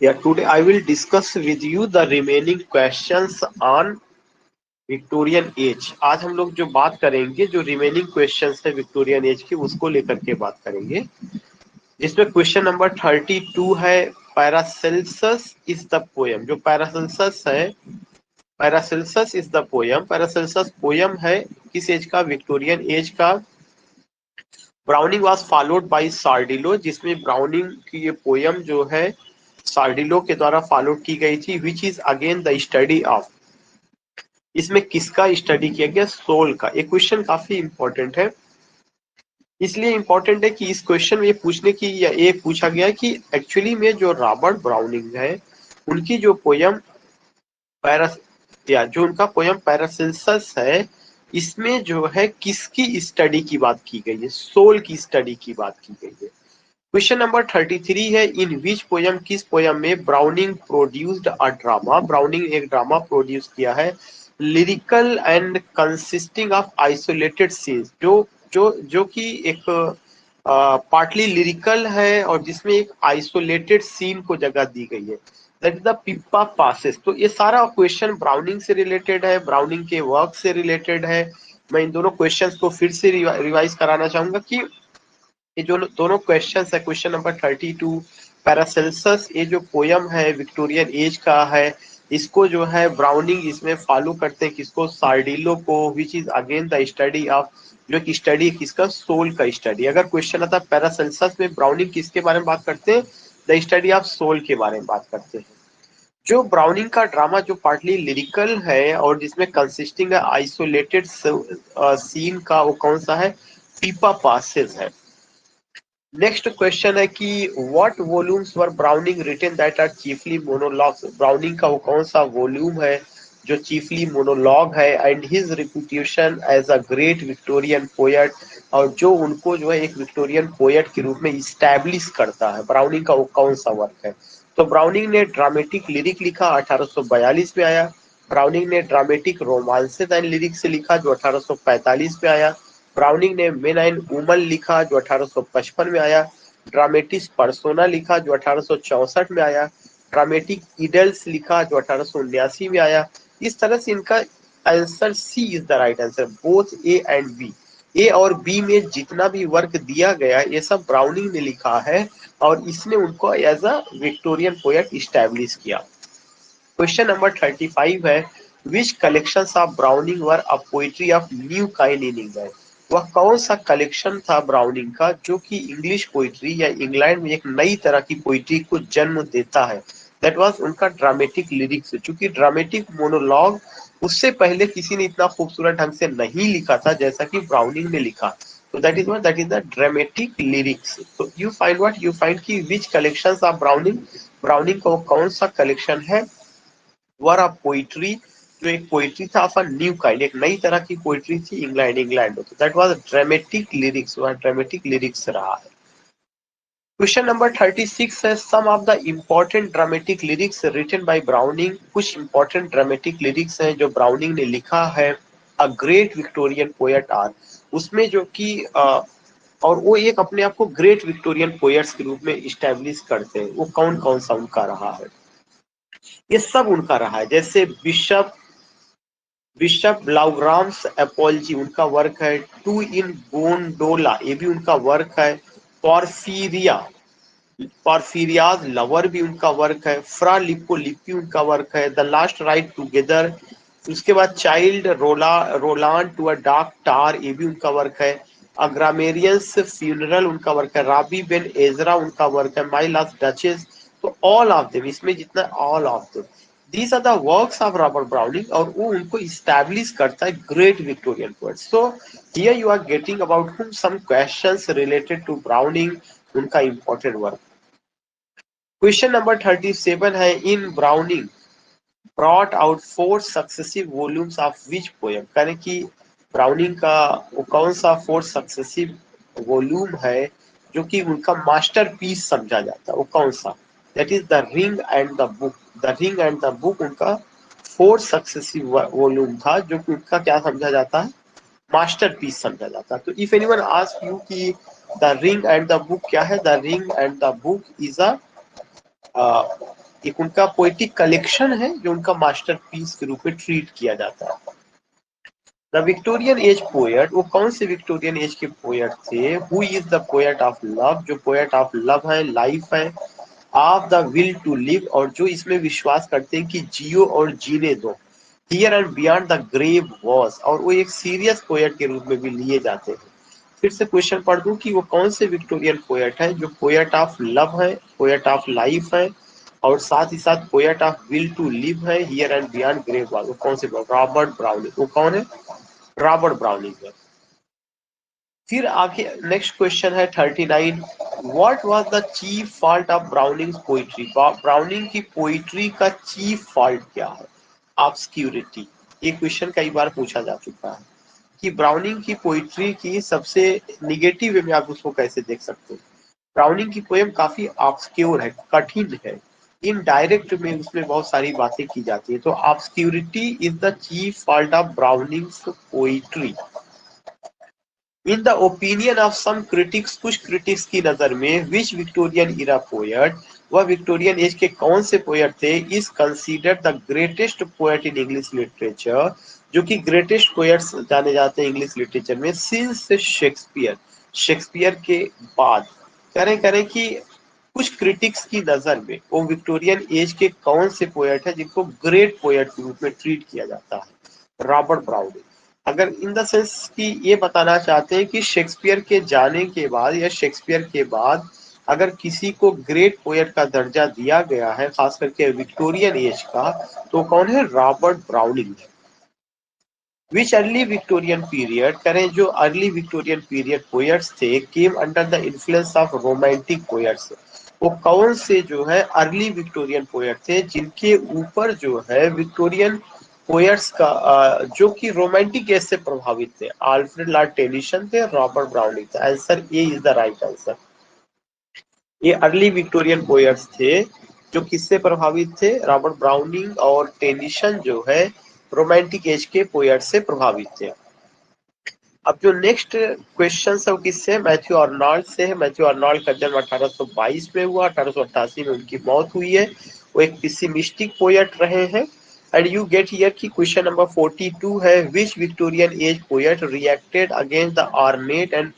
Yeah, today I will discuss with you the remaining questions on Victorian age. आज हम लोग जो बात करेंगे, जो रिमेनिंग क्वेश्चंस है विक्टोरियन एज की, उसको लेकर के बात करेंगे। जिसमें क्वेश्चन नंबर 32 है, पैरासेल्सस इज द पोयम। जो पैरासेल्सस है, Paracelsus is the poem. Paracelsus poem है किस एज का? विक्टोरियन एज का। ब्राउनिंग वाज फॉलोड बाय सार्डिलो, जिसमें ब्राउनिंग की ये पोयम जो है सार्डिलो के द्वारा फॉलो की गई थी। Which is again the study of, इसमें किसका स्टडी किया गया? सोल का। ये क्वेश्चन काफी इंपॉर्टेंट है। इसलिए इंपॉर्टेंट है कि इस क्वेश्चन में ये पूछने की या ये पूछा गया कि एक्चुअली में जो रॉबर्ट ब्राउनिंग है, उनकी जो पोयम पैरास या जो उनका पोयम पैरासेल्सस है, इसमें जो है किसकी स्टडी की बात की गई है? सोल की स्टडी की बात की गई है। क्वेश्चन नंबर 33 है, इन विच पोयम, किस पोयम में browning produced a drama. Browning एक ड्रामा प्रोड्यूस किया है, lyrical and consisting of isolated scenes, जो कि एक पार्टली लिरिकल है और जिसमें एक आइसोलेटेड सीन को जगह दी गई है, that is the Pippa passes. तो ये सारा क्वेश्चन ब्राउनिंग से रिलेटेड है, ब्राउनिंग के वर्क से रिलेटेड है। मैं इन दोनों क्वेश्चंस को फिर से रिवाइज कराना चाहूंगा कि ये जो दोनों क्वेश्चन है, क्वेश्चन नंबर 32 पैरासेल्सस, ये जो पोयम है विक्टोरियन एज का है, इसको जो है ब्राउनिंग इसमें फॉलो करते हैं किसको? सार्डिलो को। Which is again the study of, जो कि स्टडी किसका? सोल का स्टडी। अगर क्वेश्चन आता है पैरासेल्सस में ब्राउनिंग किसके बारे में बात करते हैं? द स्टडी ऑफ सोल के बारे में बात करते हैं। जो ब्राउनिंग का ड्रामा जो पार्टली लिरिकल है और जिसमें कंसिस्टिंग है आइसोलेटेड सीन का, वो कौन सा है? पीपा पासेस है। नेक्स्ट क्वेश्चन है कि what volumes were Browning written that are chiefly monologues. Browning का वो कौन सा वॉल्यूम है जो चीफली मोनोलॉग है? And his reputation as a great Victorian poet, और जो उनको जो है एक विक्टोरियन पोएट के रूप में इस्टेब्लिश करता है, ब्राउनिंग का वो कौन सा वर्क है? तो ब्राउनिंग ने ड्रामेटिक लिरिक लिखा, 1842 में आया। ब्राउनिंग ने ड्रामेटिक रोमांसेस एंड लिरिक्स लिखा, जो 1845 में आया। ब्राउनिंग ने मेन एंड वुमन लिखा, जो 1855 में आया। ड्रामेटिक पर्सोना लिखा, जो 1864 में आया। ड्रामेटिक इडल्स लिखा, जो 1879 में आया। इस तरह से इनका answer C is the right answer, both A and B. A और बी में जितना भी वर्क दिया गया ये सब ब्राउनिंग ने लिखा है और इसने उनको as a Victorian poet establish किया। क्वेश्चन नंबर 35 है, which collections of Browning were a poetry of new kind in England. वह कौन सा कलेक्शन था ब्राउनिंग का जो कि इंग्लिश पोइट्री या इंग्लैंड में एक नई तरह की पोइट्री को जन्म देता है? दैट वाज उनका ड्रामेटिक लिरिक्स। चूंकि ड्रामेटिक मोनोलॉग उससे पहले किसी ने इतना खूबसूरत ढंग से नहीं लिखा था जैसा कि ब्राउनिंग ने लिखा, तो that is the dramatic lyrics. तो you find what, you find कि which collections of Browning, Browning का कौन सा कलेक्शन है वर ऑफ पोइट्री, जो एक पोइट्री था ऑफ अ न्यू काइंड, एक नई तरह की पोइट्री थी इंग्लैंड में। तो दैट वाज ड्रामेटिक लिरिक्स, वह ड्रामेटिक लिरिक्स रहा है। क्वेश्चन नंबर 36 है, some of the important dramatic lyrics written by Browning. कुछ इंपॉर्टेंट ड्रामेटिक लिरिक्स हैं जो ब्राउनिंग ने लिखा है, a great Victorian poet are, उसमें जो कि और वो एक अपने आप को ग्रेट विक्टोरियन पोएट्स के रूप में इस्टेब्लिश करते हैं। वो कौन कौन सा उनका रहा है? ये सब उनका रहा है। जैसे बिशप बिशप ब्लाउग्राम्स एपोलॉजी उनका वर्क है। टू इन गोंडोला, ये भी उनका वर्क है। पॉर्फिरिया, पॉर्फिरियाज लवर भी उनका वर्क है। फ्रा लिप्पी उनका वर्क है। द लास्ट राइड टुगेदर, उसके बाद चाइल्ड रोलान टू अ डार्क टार, ये भी उनका वर्क है। अग्रामेरियंस फ्यूनरल उनका वर्क है। राबी बेन एजरा उनका वर्क है। My last duchess. तो ऑल ऑफ देम, इसमें जितना all of them, these are the works of Robert Browning, और वो उनको इस्टेब्लिश करता है great Victorian poet. So here you are getting about whom some questions related to Browning, उनका important work. Question number 37 है, in Browning brought out 4 successive volumes of which poem. यानी कि browning का वो कौन सा 4 सक्सेसिव वॉल्यूम है जो कि उनका मास्टरपीस समझा जाता है? वो कौन सा? That is the ring and the book. The ring and the book उनका 4 सक्सेसिव वॉल्यूम था जो कि उनका क्या समझा जाता है? मास्टरपीस समझा जाता है। तो इफ एनीवन आस्क यू कि the ring and the book क्या है, the ring and the book is a एक उनका पोइटिक कलेक्शन है जो उनका मास्टरपीस के रूप में ट्रीट किया जाता है। द विक्टोरियन एज पोएट, वो कौन से विक्टोरियन एज के पोएट थे? Who is the poet of love, जो पोएट ऑफ लव है, लाइफ है, of the will to live, और जो इसमें विश्वास करते हैं कि जियो और जीने दो, here and beyond the grave was, और वो एक सीरियस पोएट के रूप में भी लिए जाते हैं। फिर से क्वेश्चन पढ़ दूं कि वो कौन से विक्टोरियन पोएट है जो पोएट ऑफ लव है, पोएट ऑफ लाइफ है, और साथ ही साथ poet of will to live है, here and beyond grave was. वो कौन से? Robert Browning. वो कौन है? रॉबर्ट ब्राउनिंग है। फिर आगे नेक्स्ट क्वेश्चन है 39, what was the chief fault of browning poetry? Browning की पोइट्री का चीफ फॉल्ट क्या है? ऑब्सक्यूरिटी। ये क्वेश्चन कई बार पूछा जा चुका है कि ब्राउनिंग की पोइट्री की सबसे निगेटिव वे में आप उसको कैसे देख सकते हैं। ब्राउनिंग की पोएम काफी ऑब्सक्योर है, कठिन है, इनडायरेक्ट में उसमें बहुत सारी बातें की जाती है। तो obscurity is the chief fault of Browning's poetry in the opinion of some critics. कुछ क्रिटिक्स की नजर में विच विक्टोरियन इरा पोएट, वह विक्टोरियन एज के कौन से पोएट थे, is considered the greatest poet in English literature, जो कि ग्रेटेस्ट पोएट्स जाने जाते हैं इंग्लिश लिटरेचर में सिंस शेक्सपियर, शेक्सपियर के बाद। करें कि कुछ क्रिटिक्स की नजर में वो विक्टोरियन एज के कौन से पोएट है जिनको ग्रेट पोएट के रूप में ट्रीट किया जाता है? Robert browning. अगर इन द सेंस कि ये बताना चाहते हैं कि शेक्सपियर के जाने के बाद या शेक्सपियर के बाद अगर किसी को ग्रेट पोएट का दर्जा दिया गया है, खास करके विक्टोरियन एज का, तो कौन है? रॉबर्ट ब्राउनिंग है। विच अर्ली विक्टोरियन पीरियड, करें जो अर्ली विक्टोरियन पीरियड पोएट्स थे came under the influence of romantic poets, वो कौन से जो है अर्ली विक्टोरियन पोएट थे जिनके ऊपर जो है विक्टोरियन पोएट्स का जो कि रोमांटिक एज से प्रभावित थे? आल्फ्रेड लॉर्ड टेनिसन थे, रॉबर्ट ब्राउनिंग थे। Answer A is the right answer. ये अर्ली विक्टोरियन पोएट्स थे जो किससे प्रभावित थे? रॉबर्ट ब्राउनिंग और टेनिसन जो है रोमांटिक एज के पोएट से प्रभावित थे। अब जो नेक्स्ट क्वेश्चन है वो किससे? मैथ्यू आर्नोल्ड से है। मैथ्यू आर्नोल्ड का जन्म 1822 में हुआ, 1888 में उनकी मौत हुई है। वो एक पेसिमिस्टिक पोएट रहे हैं। एंड यू गेट हियर की क्वेश्चन नंबर 42 है, which Victorian age poet reacted against the ornate and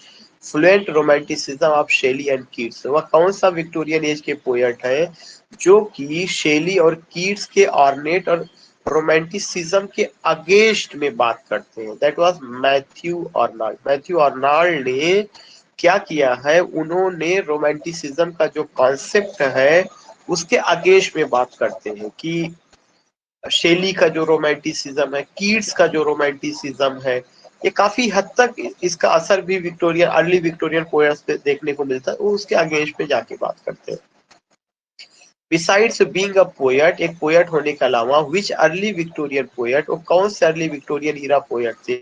fluent romanticism of Shelley and Keats? वह कौन सा विक्टोरियन एज के पोएट है जो कि शेली और कीट्स के ऑर्नेट और रोमांटिसिज्म के अगेंस्ट में बात करते हैं? That was Matthew Arnold. Matthew Arnold ने क्या किया है? उन्होंने रोमांटिसिज्म का जो कॉन्सेप्ट है उसके अगेंस्ट में बात करते हैं कि शेली का जो रोमांटिसिज्म है, कीट्स का जो रोमांटिसिज्म है, ये काफी हद तक इसका असर भी विक्टोरियन अर्ली विक्टोरियन पोएट्स पे देखने को मिलता है। वो उसके अगेंस्ट पे जाके बात करते हैं। बिसाइड्स बीइंग अ पोएट, एक पोएट होने के अलावा विच अर्ली विक्टोरियन पोएट, वो कौन से अर्ली विक्टोरियन इरा पोएट थे?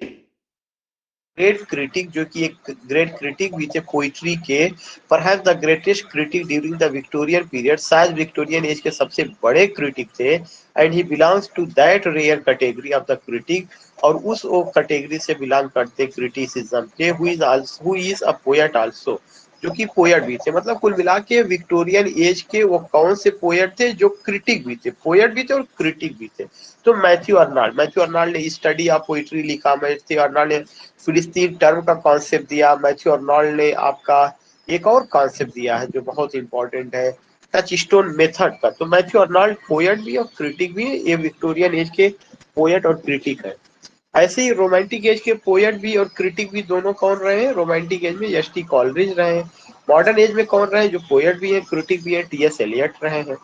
ग्रेट क्रिटिक, जो कि एक ग्रेट क्रिटिक भी थे पोइट्री के, perhaps the greatest critic during the Victorian period, शायद विक्टोरियन एज के सबसे बड़े क्रिटिक थे। And he belongs to that rare category of the critic, और उस कैटेगरी से बिलोंग करते क्रिटिसिज्म के, who is a poet also, जो कि पोएट भी थे। मतलब कुल मिला के विक्टोरियन एज के वो कौन से पोएट थे जो क्रिटिक भी थे, पोएट भी थे और क्रिटिक भी थे? तो मैथ्यू आर्नोल्ड। मैथ्यू आर्नोल्ड ने स्टडी ऑफ पोइट्री लिखा। मैथ्यू आर्नोल्ड ने फिलिस्तीन टर्म का कॉन्सेप्ट दिया। मैथ्यू आर्नोल्ड ने आपका एक और कॉन्सेप्ट दिया है जो बहुत इंपॉर्टेंट है, टच स्टोन मेथड का। तो मैथ्यू आर्नोल्ड पोएट भी और क्रिटिक भी, ये विक्टोरियन एज के पोएट और क्रिटिक है। ऐसे ही रोमांटिक एज के पोएट भी और क्रिटिक भी दोनों कौन रहे हैं? रोमांटिक एज में एस.टी. कॉलरिज रहे हैं। मॉडर्न एज में कौन रहे जो पोएट भी है क्रिटिक भी है? टी.एस. एलियट रहे हैं।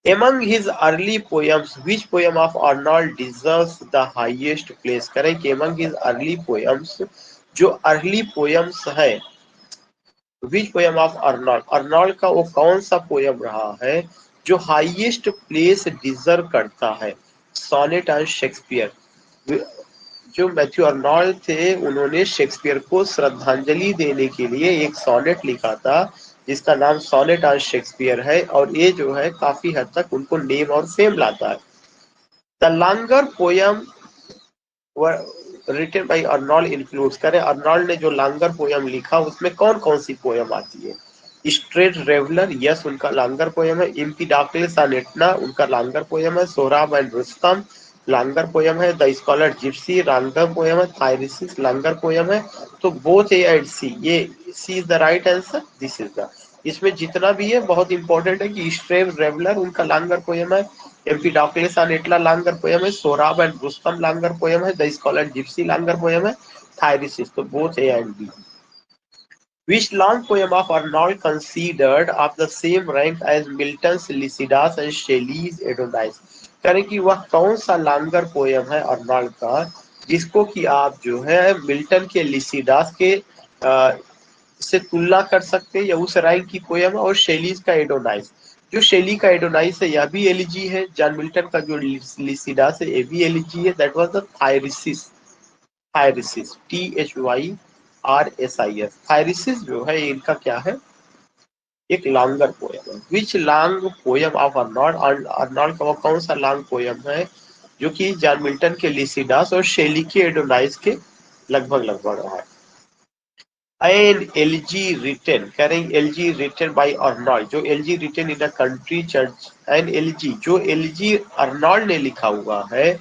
Among his early poems, which poem of Arnold deserves the highest place? करें कि among his early poems, जो early poems है, which poem of Arnold, Arnold का वो कौन सा पोएम रहा है जो हाईएस्ट प्लेस डिजर्व करता है? Sonnet on Shakespeare. जो मैथ्यू आर्नोल्ड थे उन्होंने शेक्सपियर को श्रद्धांजलि देने के लिए एक सोनेट लिखा था जिसका नाम सोनेट ऑन शेक्सपियर है, और ये जो है काफी हद तक उनको नेम और फेम लाता है। The longer poem written by Arnold includes, करें आर्नोल्ड ने जो लॉन्गर पोयम लिखा उसमें कौन कौन सी पोयम आती है? स्ट्रेट रेवलर, यस उनका लॉन्गर पोयम है। एम्पीडोक्लस ऑन एटना, उनका लॉन्गर पोयम है। Sohrab and Rustum, longer poem है। The scholar gipsy, longer poem है। थायरिसिस, लॉन्गर पोयम है। तो बोथ ए एंड सी, ये C is the right answer, this is the, इसमें जितना भी है बहुत इंपॉर्टेंट है कि स्ट्रेट रेवलर उनका लॉन्गर पोयम है। Empedocles on Etna longer poem है। Sohrab and Rustum longer poem है। The scholar gipsy longer poem है। थायरिसिस, तो both A and B. Which long poem of Arnold considered of the same rank as Milton's Lycidas and Shelley's Adonais? करें कि वह कौन सा longer poem है Arnold का जिसको कि आप जो है मिल्टन के लिसिडास के से तुलना कर सकते हैं, या उस रैंक की पोयम है। और शेलीज का एडोनाइस, जो शेली का एडोनाइस है यह भी एलिजी है। जॉन मिल्टन का जो लिसिडास है ये भी एलिजी है। That was the Thyrsis, Thyrsis THYRSIS, Thyrsis जो है इनका क्या है, एक लॉन्गर पोयम है। Which long poem of Arnold, Arnold का वो कौन सा लॉन्ग पोयम है जो कि जॉन मिल्टन के लिसिडास और शेली के एडोनाइस के लगभग लगभग रहा है। एन एलजी रिटन, करें एलजी रिटन बाय अर्नॉल्ड, जो elegy written in a country church, an elegy जो एलजी अर्नॉल्ड ने लिखा हुआ है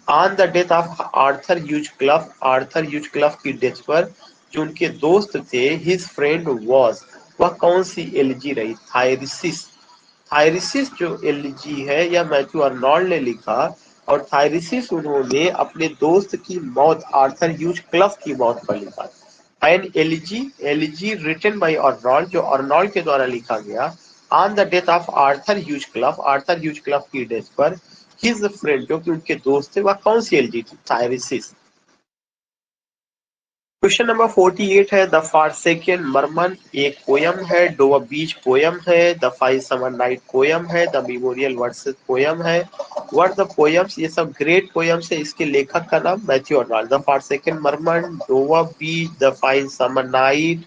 on the death of Arthur Hugh Clough, Arthur Hugh Clough की डेथ पर, जो उनके दोस्त थे, हिज फ्रेंड वाज, वह कौन सी एलजी रही, थायरिसिस। थायरिसिस जो एलजी है यह मैथ्यू अर्नॉल्ड ने लिखा, और थायरिसिस उन्होंने अपने दोस्त की मौत आर्थर ह्यूज क्लफ की मौत पर लिखा। An elegy, elegy written by Arnold, जो अर्नॉल्ड के द्वारा लिखा गया on the death of Arthur Hugh Clough, Arthur Hugh Clough की डेथ पर, हिज फ्रेंड जो कि उनके दोस्त थे, वह कौन सी एलजी थी, थायरिसिस। क्वेश्चन नंबर 48 है द फॉरसेकन मरमन एक पोयम है। डो अ बीच पोयम है। The five summer night poem है। द मेमोरियल वर्सेस पोयम है। व्हाट द पोयम्स, ये सब ग्रेट पोयम्स है। इसके लेखक का नाम Matthew Arnold. The forsaken merman, Dover beach, the five summer night,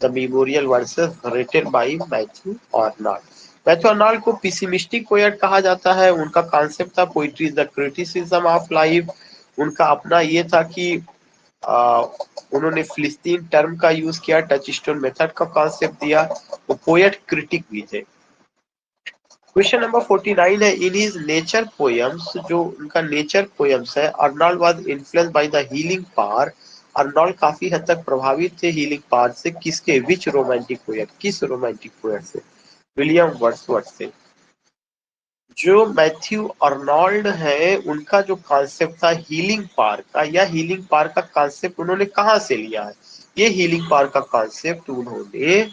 the memorial verses, written by Matthew Arnold. Matthew Arnold को पिसिमिस्टिक पोएट कहा जाता है। उनका कॉन्सेप्ट था poetry is the criticism of life. उनका अपना ये था कि उन्होंने फिलिस्तीन टर्म का यूज किया, टच स्टोन मेथड का कॉन्सेप्ट दिया। वो पोएट क्रिटिक भी थे। क्वेश्चन नंबर 49 है इन हिज नेचर पोएम्स, जो उनका नेचर पोएम्स है, Arnold was influenced by the healing power. Arnold काफी हद तक प्रभावित थे हीलिंग पावर से। किसके, विच रोमांटिक पोएट, किस रोमांटिक पोएट से, विलियम वर्ड्सवर्थ से। जो मैथ्यू अर्नॉल्ड है उनका जो कॉन्सेप्ट था हीलिंग पावर का, या हीलिंग पावर का कॉन्सेप्ट उन्होंने कहाँ से लिया है, ये हीलिंग पावर का कॉन्सेप्ट उन्होंने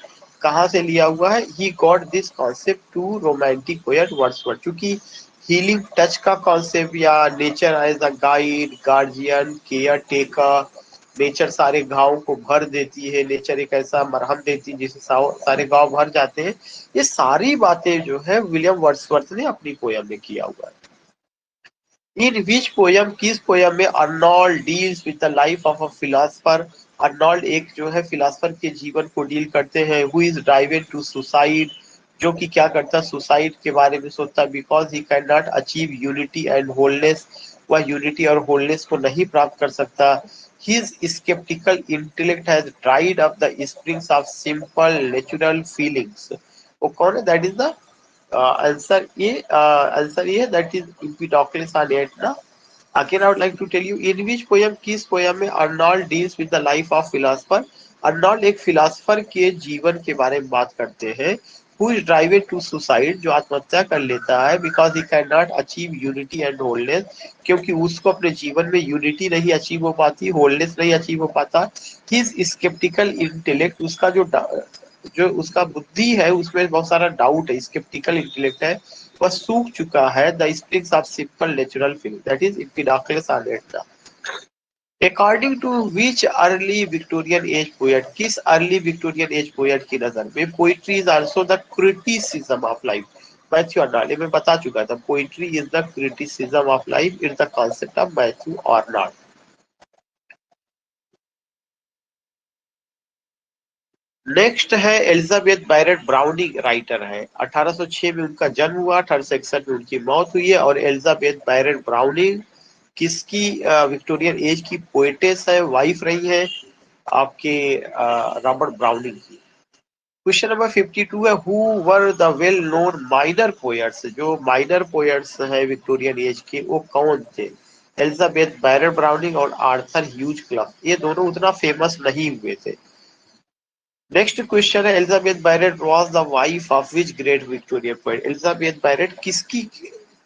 कहाँ से लिया हुआ है, he got this concept to romantic poet Wordsworth. क्योंकि हीलिंग टच का कॉन्सेप्ट, या nature as a guide, guardian, caretaker, nature सारे घावों को भर देती है, नेचर एक ऐसा मरहम देती है जिससे सारे घाव भर जाते हैं, ये सारी बातें जो है विलियम वर्ड्सवर्थ ने अपनी पोयम में किया हुआ है। इन विच पोयम, किस पोयम में Arnold deals with the life of a philosopher, Arnold एक जो है फिलोसफर के जीवन को डील करते हैं। Who is driven to suicide, जो कि क्या करता है, सुसाइड के बारे में सोचता, because he can not achieve unity and wholeness, वह यूनिटी और होलनेस को नहीं प्राप्त कर सकता। His skeptical intellect has dried up the springs of simple natural feelings. वो कौन है, दैट इज द आंसर, ये आंसर ये है, that is Empedocles on Etna. Again, I would like to tell you in which poem, किस poem में Arnold deals with the life of philosopher, Arnold एक philosopher के जीवन के बारे में बात करते हैं। Who is driven to suicide, जो आत्महत्या कर लेता है, because he can not achieve unity and wholeness, क्योंकि उसको अपने जीवन में यूनिटी नहीं अचीव हो पाती, होलनेस नहीं अचीव हो पाता। हिज स्केप्टिकल इंटेलेक्ट, उसका जो उसका बुद्धि है उसमें बहुत सारा डाउट है, स्केप्टिकल इंटेलेक्ट है, वह सूख चुका है। The springs of simple natural feeling, that is Empedocles on Etna. According to which early Victorian age poet, किस अर्ली विक्टोरियन एज पोएट की नजर में poetry is also the criticism of life. Matthew Arnold, मैं बता चुका था, poetry is the criticism of life, is the concept of Matthew Arnold. Next है Elizabeth Barrett Browning, writer है। 1806 में उनका जन्म हुआ, 1861 में उनकी मौत हुई है। और एलिजाबेथ बैरेट ब्राउनिंग किसकी विक्टोरियन एज की पोएटेस है, वाइफ रही है आपके रॉबर्ट ब्राउनिंग की। क्वेश्चन नंबर 52 है, who were the well known minor poets, जो माइनर पोएट्स है विक्टोरियन एज के वो कौन थे? एलिजाबेथ बैरेट ब्राउनिंग और आर्थर ह्यूज क्लफ, ये दोनों उतना फेमस नहीं हुए थे। नेक्स्ट क्वेश्चन है, Elizabeth Barrett was the wife of which great Victorian poet? Elizabeth Barrett किसकी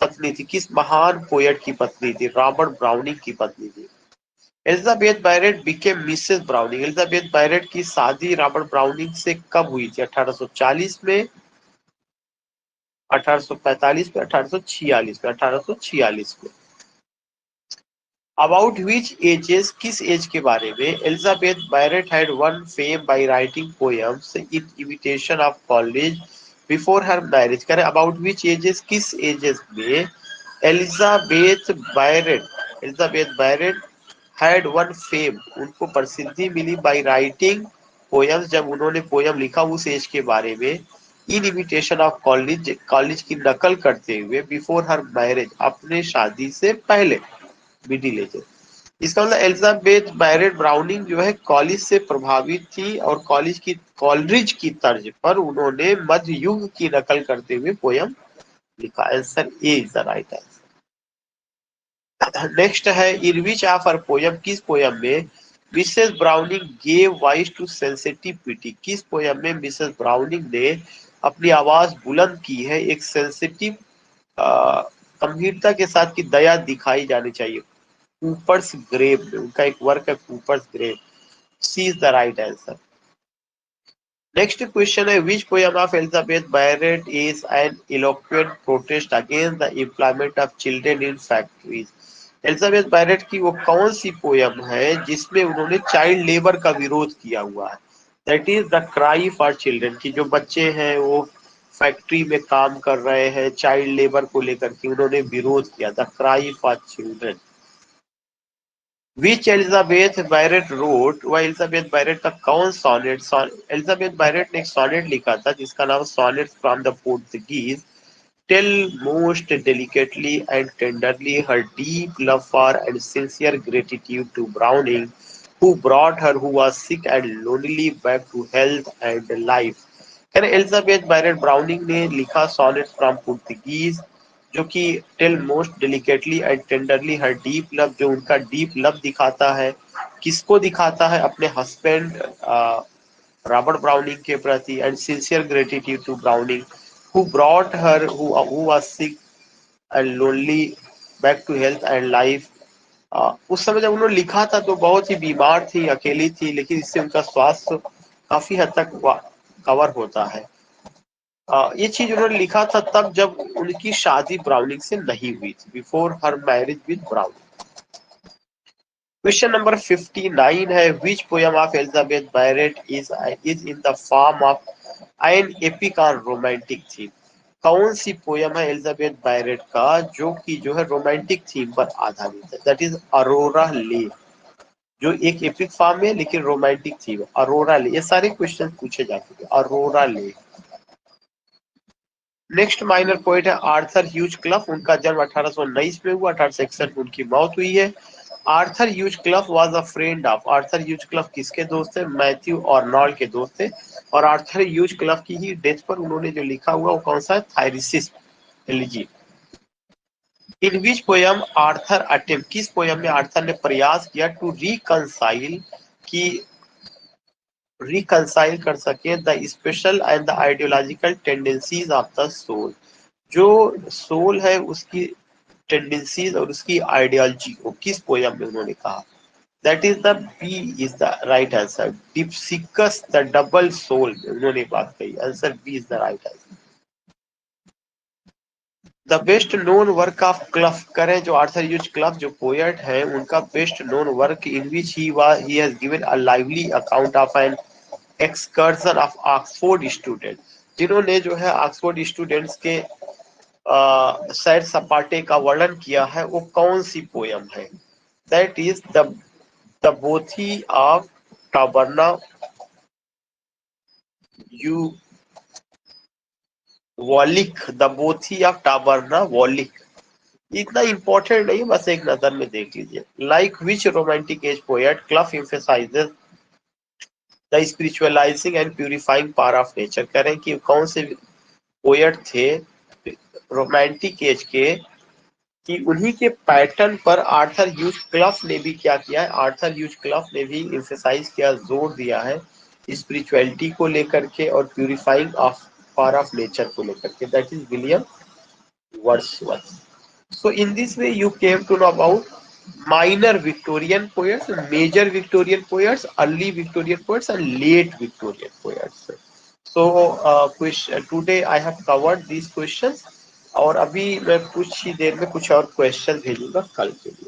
पत्नी थी, किस महान पोएट की पत्नी थी? रॉबर्ट ब्राउनिंग की पत्नी थी। Elizabeth Barrett became Mrs Browning, Elizabeth Barrett की शादी रॉबर्ट ब्राउनिंग से कब हुई थी? 1840 में, 1845 में, 1846 में? 1846 में। अबाउट विच एजेस, किस एज के बारे में Elizabeth Barrett had won fame by writing poems in imitation of college before her marriage? करें अबाउट विच एजेस, किस एजेस में Elizabeth Barrett had won fame, उनको प्रसिद्धि मिली बाय राइटिंग पोएम्स, जब उन्होंने पोएम लिखा उस एज के बारे में, इन इमिटेशन ऑफ कॉलेज, कॉलेज की नकल करते हुए, बिफोर हर मैरिज, अपने शादी से पहले, मिडिल एज। इसका मतलब एलिजाबेथ बैरेट ब्राउनिंग जो है कॉलेज से प्रभावित थी और कॉलेज की तर्ज पर उन्होंने मध्य युग की नकल करते हुए पोयम लिखा। Answer A is the right answer. Next है, in which of her poem, किस पोयम में Mrs Browning gave voice to sensitive pity, किस पोयम में मिसेस ब्राउनिंग ने अपनी आवाज बुलंद की है एक सेंसिटिव गंभीरता के साथ की दया दिखाई जानी चाहिए? कूपर्स ग्रेव, उनका एक वर्क है Cowper's grave. C is the right answer. Next question है, which poem of Elizabeth Barrett is an eloquent protest against the employment of children in factories? Elizabeth Barrett की वो कौन सी पोयम है जिसमें उन्होंने चाइल्ड लेबर का विरोध किया हुआ है? That is the cry for children, की जो बच्चे हैं वो फैक्ट्री में काम कर रहे हैं, चाइल्ड लेबर को लेकर के उन्होंने विरोध किया, the cry for children. Which Elizabeth Barrett wrote, वह एलिजाबेथ बैरेट का कौन सोनेट, एलिजाबेथ बैरेट ने एक सोनेट लिखा था जिसका नाम sonnet from the Portuguese, tell most delicately and tenderly her deep love for and sincere gratitude to Browning who brought her who was sick and lonely back to health and life? Elizabeth Barrett Browning ने लिखा sonnet from Portuguese, जो कि tell most delicately and tenderly her deep love, जो उनका deep love दिखाता है, किसको दिखाता है? अपने हस्बैंड रॉबर्ट ब्राउनिंग के प्रति, and sincere gratitude to Browning who brought her who was sick and lonely back to health and life. उस समय जब उन्होंने लिखा था तो बहुत ही बीमार थी, अकेली थी, लेकिन इससे उनका स्वास्थ्य काफी हद तक कवर होता है। ये चीज उन्होंने लिखा था तब जब उनकी शादी ब्राउनिंग से नहीं हुई थी, before her marriage with Browning. Question number 59 है, which poem of Elizabeth Barrett is in the form of an epic और रोमांटिक थीम? कौन सी पोयम है एलिजाबेथ बैरेट का जो कि जो है रोमांटिक थीम पर आधारित है? दैट इज अरोरा ले, जो एक एपिक फॉर्म में लेकिन रोमांटिक थीम। अरोरा ले, ये सारे क्वेश्चन पूछे जा चुके। अरोरा ले। नेक्स्ट माइनर पोएट है आर्थर ह्यूज क्लफ, उनका जन्म 1819 में हुआ, 1861 में उनकी मौत हुई है। Arthur Hugh Clough was a friend of, Arthur Hugh Clough किसके दोस्त थे? मैथ्यू आर्नोल्ड के दोस्त थे। और आर्थर ह्यूज क्लफ की ही डेथ पर उन्होंने जो लिखा हुआ वो कौन सा है? Thyrsis elegy. In which poem Arthur attempt, किस पोयम में आर्थर ने प्रयास किया टू रिकंसाइल, की रिकंसाइल कर सके the special and the ideological tendencies of the soul, जो सोल है उसकी टेंडेंसीज और उसकी आइडियोलॉजी को किस पोयम में उन्होंने कहा? That is the B is the right answer. Dipsychus the double soul में उन्होंने बात कही। Answer B is the right answer. The best known work of Clough, करें जो आर्थर ह्यूज क्लफ जो पोएट है उनका best known work, in which he has given a lively account of an excursion of Oxford student, जिन्होंने जो है Oxford students के सैर सपाटे का वर्णन किया है, वो कौन सी पोयम है? That is the Bothie of Tober na Vuolich, the Bothie of Tober na Vuolich. इतना इंपॉर्टेंट नहीं, बस एक नजर में देख लीजिए। Like which romantic age poet Clough emphasises the spiritualising and purifying power of nature. कह रहे हैं कि कौन से पोएट थे रोमांटिक एज के, कि उन्हीं के पैटर्न पर आर्थर ह्यूज क्लफ ने भी क्या किया है, आर्थर ह्यूज क्लफ ने भी एम्फेसाइज किया, जोर दिया है स्पिरिचुअलिटी को लेकर के और purifying of power of nature को लेकर के। That is William Wordsworth. So in this way you came to know about minor Victorian poets, major Victorian poets, early Victorian poets and late Victorian poets. So today I have covered these questions और अभी मैं कुछ ही देर में कुछ और question भेजूंगा कल के लिए।